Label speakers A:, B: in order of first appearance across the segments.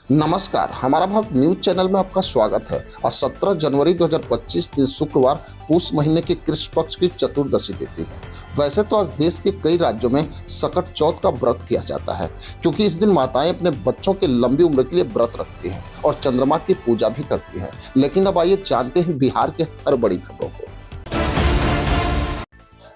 A: नमस्कार, हमारा Bharat news channel में आपका स्वागत है। और 17 जनवरी 2025 दिन शुक्रवार पूस महीने के कृष्ण पक्ष की चतुर्दशी तिथि है। वैसे तो आज देश के कई राज्यों में सकट चौथ का व्रत किया जाता है, क्योंकि इस दिन माताएं अपने बच्चों की लंबी उम्र के लिए व्रत रखती हैं और चंद्रमा की पूजा भी करती हैं। लेकिन अब आइए जानते हैं बिहार के हर बड़ी खबरों को।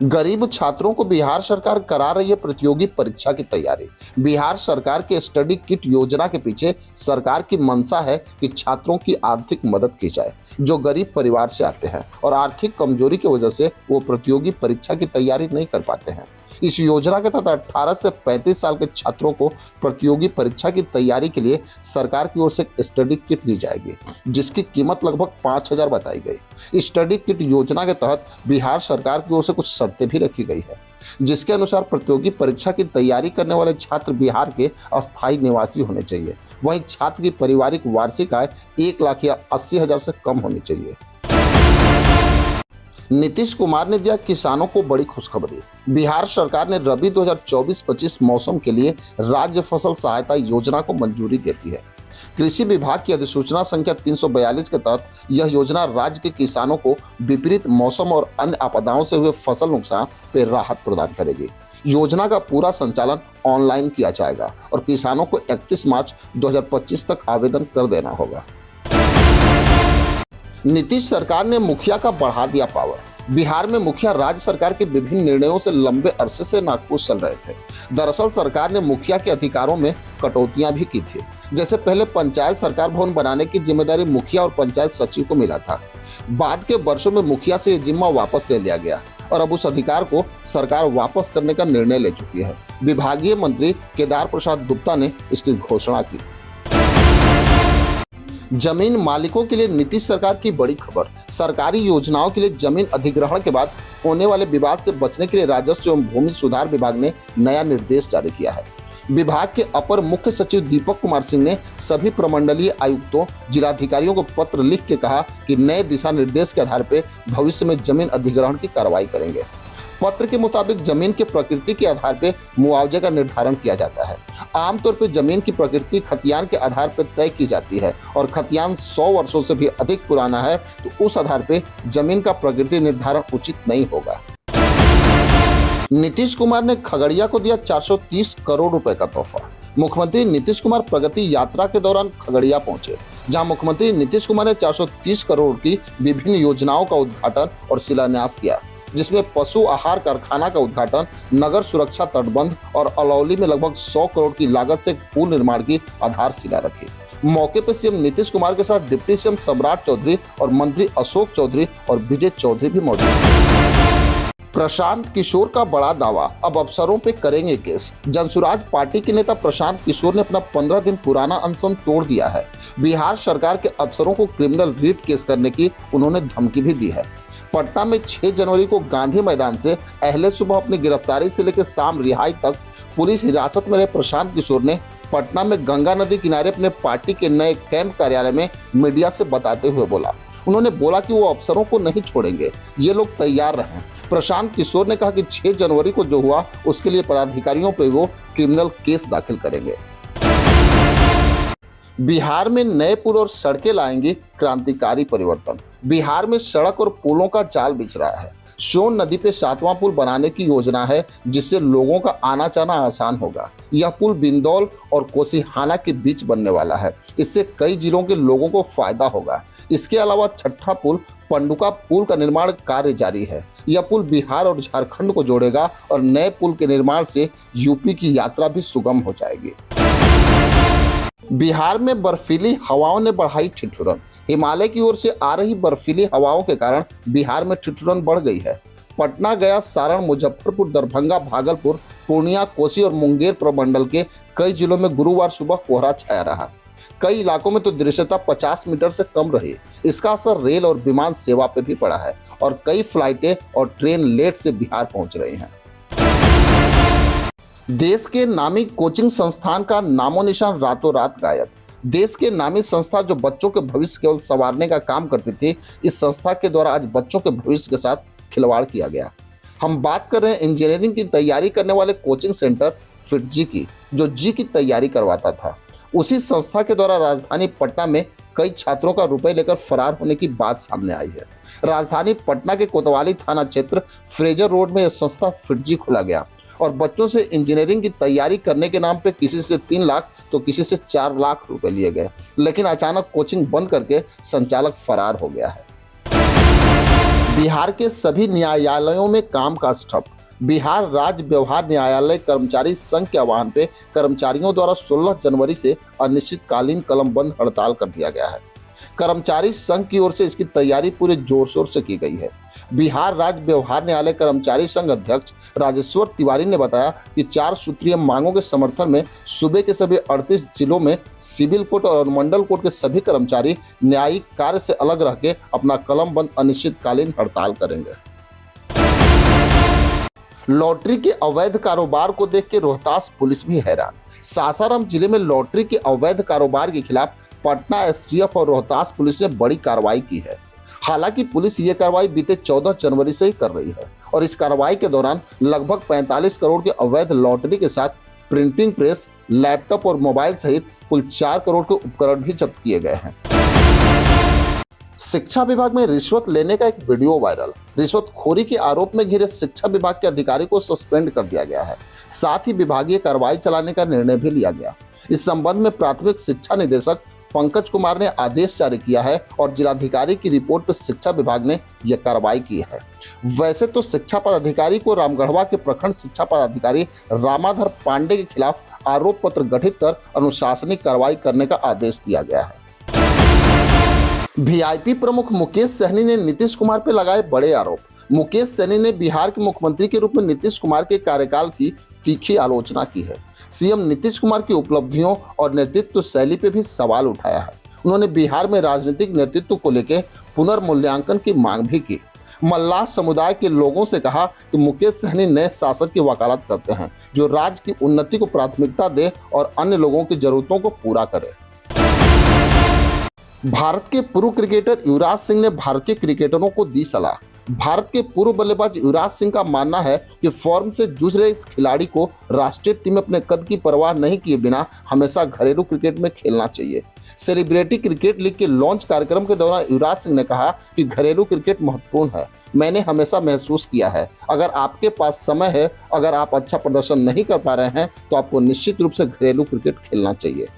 A: गरीब छात्रों को बिहार सरकार करा रही है प्रतियोगी परीक्षा की तैयारी। बिहार सरकार के स्टडी किट योजना के पीछे सरकार की मंशा है कि छात्रों की आर्थिक मदद की जाए, जो गरीब परिवार से आते हैं और आर्थिक कमजोरी की वजह से वो प्रतियोगी परीक्षा की तैयारी नहीं कर पाते हैं। इस योजना के तहत 18 से 35 साल के छात्रों को प्रतियोगी परीक्षा की तैयारी के लिए सरकार की ओर से एक स्टडी किट दी जाएगी, जिसकी कीमत लगभग 5,000 बताई गई। इस स्टडी किट योजना के तहत बिहार सरकार की ओर से कुछ शर्तें भी रखी गई है, जिसके अनुसार प्रतियोगी परीक्षा की तैयारी करने वाले छात्र बिहार के अस्थायी निवासी होने चाहिए। वहीं छात्र की पारिवारिक वार्षिक आय 1 लाख या 80,000 से कम होनी चाहिए। नीतीश कुमार ने दिया किसानों को बड़ी खुशखबरी। बिहार सरकार ने रबी 2024-25 मौसम के लिए राज्य फसल सहायता योजना को मंजूरी देती है। कृषि विभाग की अधिसूचना संख्या 342 के तहत यह योजना राज्य के किसानों को विपरीत मौसम और अन्य आपदाओं से हुए फसल नुकसान पर राहत प्रदान करेगी। योजना का पूरा संचालन ऑनलाइन किया जाएगा और किसानों को 31 मार्च 2025 तक आवेदन कर देना होगा। नीतीश सरकार ने मुखिया का बढ़ा दिया पावर। बिहार में मुखिया राज्य सरकार के विभिन्न निर्णयों से लंबे अरसे से नाखुश चल रहे थे। दरअसल सरकार ने मुखिया के अधिकारों में कटौतियां भी की थी। जैसे पहले पंचायत सरकार भवन बनाने की जिम्मेदारी मुखिया और पंचायत सचिव को मिला था। बाद के वर्षों में मुखिया से यह जिम्मा वापस ले लिया गया और अब उस अधिकार को सरकार वापस करने का निर्णय ले चुकी है। विभागीय मंत्री केदार प्रसाद गुप्ता ने इसकी घोषणा की। जमीन मालिकों के लिए नीतीश सरकार की बड़ी खबर। सरकारी योजनाओं के लिए जमीन अधिग्रहण के बाद होने वाले विवाद से बचने के लिए राजस्व एवं भूमि सुधार विभाग ने नया निर्देश जारी किया है। विभाग के अपर मुख्य सचिव दीपक कुमार सिंह ने सभी प्रमंडलीय आयुक्तों, जिलाधिकारियों को पत्र लिख के कहा कि नए दिशा निर्देश के आधार पर भविष्य में जमीन अधिग्रहण की कार्रवाई करेंगे। पत्र के मुताबिक जमीन की प्रकृति के आधार पर मुआवजे का निर्धारण किया जाता है। आमतौर पर जमीन की प्रकृति खतियान के आधार पर तय की जाती है और खतियान 100 वर्षों से भी अधिक पुराना है तो उस आधार पर जमीन का प्रकृति निर्धारण उचित नहीं होगा। नीतीश कुमार ने खगड़िया को दिया 430 करोड़ रुपए का तोहफा। मुख्यमंत्री नीतीश कुमार प्रगति यात्रा के दौरान खगड़िया पहुंचे, जहां मुख्यमंत्री नीतीश कुमार ने 430 करोड़ की विभिन्न योजनाओं का उद्घाटन और शिलान्यास किया, जिसमें पशु आहार कारखाना का उद्घाटन, नगर सुरक्षा तटबंध और अलौली में लगभग 100 करोड़ की लागत से पुल निर्माण की आधारशिला रखी। मौके पर सीएम नीतीश कुमार के साथ डिप्टी सीएम सम्राट चौधरी और मंत्री अशोक चौधरी और विजय चौधरी भी मौजूद थे। प्रशांत किशोर का बड़ा दावा, अब अफसरों पे करेंगे केस। जनसुराज पार्टी के नेता प्रशांत किशोर ने अपना 15 दिन पुराना अनशन तोड़ दिया है। बिहार सरकार के अफसरों को क्रिमिनल रीट केस करने की उन्होंने धमकी भी दी है। पटना में 6 जनवरी को गांधी मैदान से अहले सुबह अपनी गिरफ्तारी से लेकर शाम रिहाई तक पुलिस हिरासत में रहे प्रशांत किशोर ने पटना में गंगा नदी किनारे अपने पार्टी के नए कैंप कार्यालय में मीडिया से बताते हुए उन्होंने बोला कि वो अफसरों को नहीं छोड़ेंगे, ये लोग तैयार रहें। प्रशांत किशोर ने कहा कि 6 जनवरी को जो हुआ उसके लिए पदाधिकारियों पर वो क्रिमिनल केस दाखिल करेंगे। बिहार में नए पुल और सड़कें लाएंगी क्रांतिकारी परिवर्तन। बिहार में सड़क और पुलों का जाल बिछ रहा है। सोन नदी पे 7वां पुल बनाने की योजना है, जिससे लोगों का आना जाना आसान होगा। यह पुल बिंदौल और कोसीहाना के बीच बनने वाला है। इससे कई जिलों के लोगों को फायदा होगा। इसके अलावा 6ठा पुल पंडुका पुल का निर्माण कार्य जारी है। यह पुल बिहार और झारखंड को जोड़ेगा और नए पुल के निर्माण से यूपी की यात्रा भी सुगम हो जाएगी। बिहार में बर्फीली हवाओं ने बढ़ाई ठिठुरन। हिमालय की ओर से आ रही बर्फीली हवाओं के कारण बिहार में ठिठुरन बढ़ गई है। पटना, गया, सारण, मुजफ्फरपुर, दरभंगा, भागलपुर, पूर्णिया, कोसी और मुंगेर प्रमंडल के कई जिलों में गुरुवार सुबह कोहरा छाया रहा। कई इलाकों में तो दृश्यता 50 मीटर से कम रही। इसका असर रेल और विमान सेवा पे भी पड़ा है और कई फ्लाइटें और ट्रेन लेट से बिहार पहुंच रही हैं। देश के नामी कोचिंग संस्थान का नामो निशान रातों रात गायब। देश के नामी संस्था जो बच्चों के भविष्य केवल संवारने का काम करती थी, इस संस्था के द्वारा आज बच्चों के भविष्य के साथ खिलवाड़ किया गया। हम बात कर रहे हैं इंजीनियरिंग की तैयारी करने वाले कोचिंग सेंटर फिटजी की, जो जी की तैयारी करवाता था। उसी संस्था के द्वारा राजधानी पटना में कई छात्रों का रुपए लेकर फरार होने की बात सामने आई है। राजधानी पटना के कोतवाली थाना क्षेत्र फ्रेजर रोड में यह संस्था फिटजी खोला गया और बच्चों से इंजीनियरिंग की तैयारी करने के नाम पे किसी से 3 लाख तो किसी से 4 लाख रुपए लिए गए, लेकिन अचानक कोचिंग बंद करके संचालक फरार हो गया है। बिहार के सभी न्यायालयों में कामकाज ठप। बिहार राज्य व्यवहार न्यायालय कर्मचारी संघ के आह्वान पे कर्मचारियों द्वारा 16 जनवरी से अनिश्चितकालीन कलमबंद हड़ताल कर दिया गया है। कर्मचारी संघ की ओर से इसकी तैयारी पूरे जोर शोर से की गई है। बिहार राज्य व्यवहार न्यायालय कर्मचारी संघ अध्यक्ष राजेश्वर तिवारी ने बताया कि 4 सूत्रीय मांगों के समर्थन में सूबे के सभी 38 जिलों में सिविल कोर्ट और अनुमंडल कोर्ट के सभी कर्मचारी न्यायिक कार्य से अलग रह के अपना कलमबंद अनिश्चितकालीन हड़ताल करेंगे। लॉटरी के अवैध कारोबार को देख के रोहतास पुलिस भी हैरान। सासाराम जिले में लॉटरी के अवैध कारोबार के खिलाफ पटना एसटीएफ और रोहतास पुलिस ने बड़ी कार्रवाई की है। हालांकि पुलिस ये कार्रवाई बीते 14 जनवरी से ही कर रही है और इस कार्रवाई के दौरान लगभग 45 करोड़ के अवैध लॉटरी के साथ प्रिंटिंग प्रेस, लैपटॉप और मोबाइल सहित कुल 4 करोड़ के उपकरण भी जब्त किए गए हैं। शिक्षा विभाग में रिश्वत लेने का एक वीडियो वायरल। रिश्वतखोरी के आरोप में घिरे शिक्षा विभाग के अधिकारी को सस्पेंड कर दिया गया है। साथ ही विभागीय कार्रवाई चलाने का निर्णय भी लिया गया। इस संबंध में प्राथमिक शिक्षा निदेशक पंकज कुमार ने आदेश जारी किया है और जिलाधिकारी की रिपोर्ट पर शिक्षा विभाग ने यह कार्रवाई की है। वैसे तो शिक्षा पदाधिकारी को रामगढ़वा के प्रखंड शिक्षा पदाधिकारी रामाधर पांडे के खिलाफ आरोप पत्र गठित कर अनुशासनिक कार्रवाई करने का आदेश दिया गया है। वीआईपी प्रमुख मुकेश सहनी ने नीतीश कुमार पर लगाए बड़े आरोप। मुकेश सहनी ने बिहार के मुख्यमंत्री के रूप में नीतीश कुमार के कार्यकाल की तीखी आलोचना की है। सीएम नीतीश कुमार की उपलब्धियों और नेतृत्व शैली पे भी सवाल उठाया है। उन्होंने बिहार में राजनीतिक नेतृत्व को लेकर पुनर्मूल्यांकन की मांग भी की। मल्लाह समुदाय के लोगों से कहा कि मुकेश सहनी नए शासक की वकालत करते हैं जो राज्य की उन्नति को प्राथमिकता दे और अन्य लोगों की जरूरतों को पूरा करे। भारत के पूर्व क्रिकेटर युवराज सिंह ने भारतीय क्रिकेटरों को दी सलाह। भारत के पूर्व बल्लेबाज युवराज सिंह का मानना है कि फॉर्म से जूझ रहे खिलाड़ी को राष्ट्रीय टीम में अपने कद की परवाह नहीं किए बिना हमेशा घरेलू क्रिकेट में खेलना चाहिए। सेलिब्रिटी क्रिकेट लीग के लॉन्च कार्यक्रम के दौरान युवराज सिंह ने कहा कि घरेलू क्रिकेट महत्वपूर्ण है। मैंने हमेशा महसूस किया है अगर आपके पास समय है, अगर आप अच्छा प्रदर्शन नहीं कर पा रहे हैं तो आपको निश्चित रूप से घरेलू क्रिकेट खेलना चाहिए।